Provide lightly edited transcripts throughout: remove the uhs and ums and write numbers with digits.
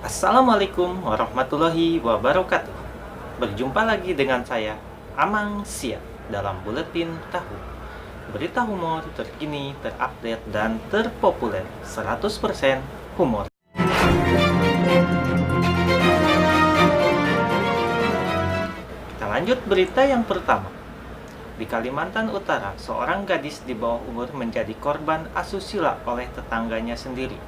Assalamualaikum warahmatullahi wabarakatuh. Berjumpa lagi dengan saya, Amang Sia, dalam Buletin Tahu. Berita humor terkini, terupdate, dan terpopuler 100% humor. Kita lanjut berita yang pertama. Di Kalimantan Utara, seorang gadis di bawah umur menjadi korban asusila oleh tetangganya sendiri.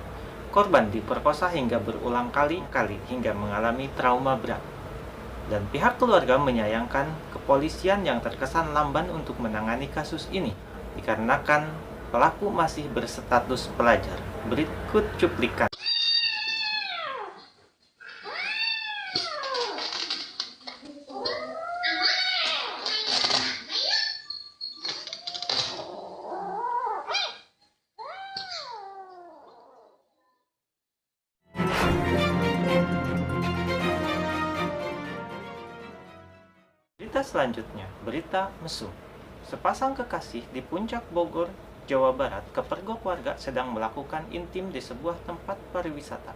Korban diperkosa hingga berulang kali hingga mengalami trauma berat. Dan pihak keluarga menyayangkan kepolisian yang terkesan lamban untuk menangani kasus ini, dikarenakan pelaku masih berstatus pelajar. Berikut cuplikan. Berita selanjutnya, berita mesum. Sepasang kekasih di Puncak Bogor, Jawa Barat, kepergok warga sedang melakukan intim di sebuah tempat pariwisata.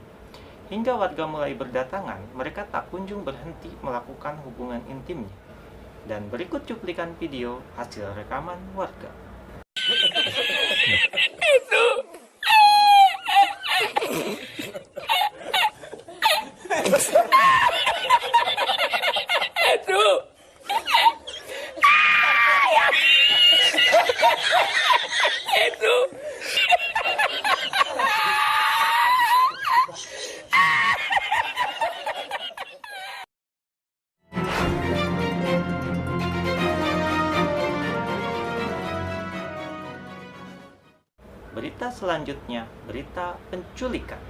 Hingga warga mulai berdatangan, mereka tak kunjung berhenti melakukan hubungan intimnya. Dan berikut cuplikan video hasil rekaman warga. Berita selanjutnya, berita penculikan.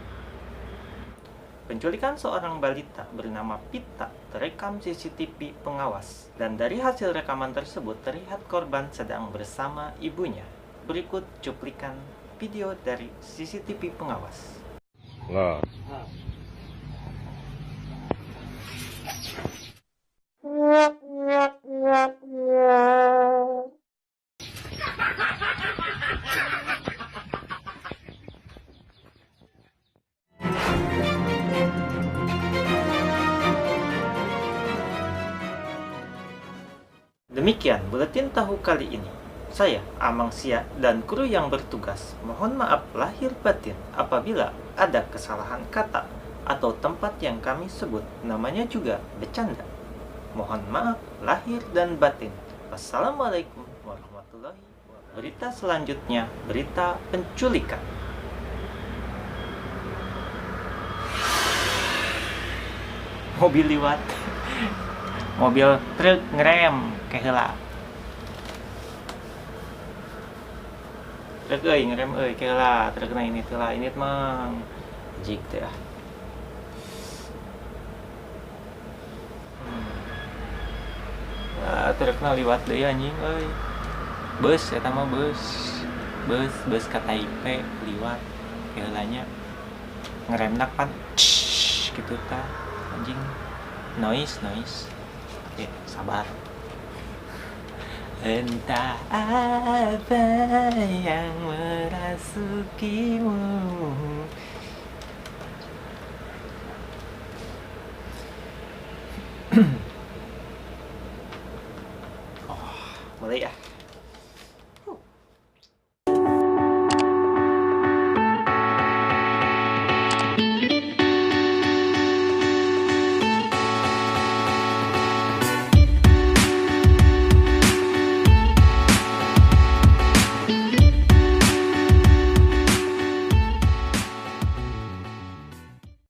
Penculikan seorang balita bernama Pita terekam CCTV pengawas, dan dari hasil rekaman tersebut terlihat korban sedang bersama ibunya. Berikut cuplikan video dari CCTV pengawas. Nah, Demikian buletin tahu kali ini. Saya, Amang Sia, dan kru yang bertugas mohon maaf lahir batin apabila ada kesalahan kata atau tempat yang kami sebut namanya juga bercanda. Mohon maaf lahir dan batin. Wassalamualaikum warahmatullahi wabarakatuh. Berita selanjutnya, berita penculikan. Mobil liwat. Mobil truk ngerem kayak truk ngerem kayak truk na ini telah ini mang jik teh truk na liwat deh anjing bus eta mah bus ka Taipei liwat kayak ngeremnak pan gitu ta anjing noise. Oke, sabar. Entah apa yang merasukimu.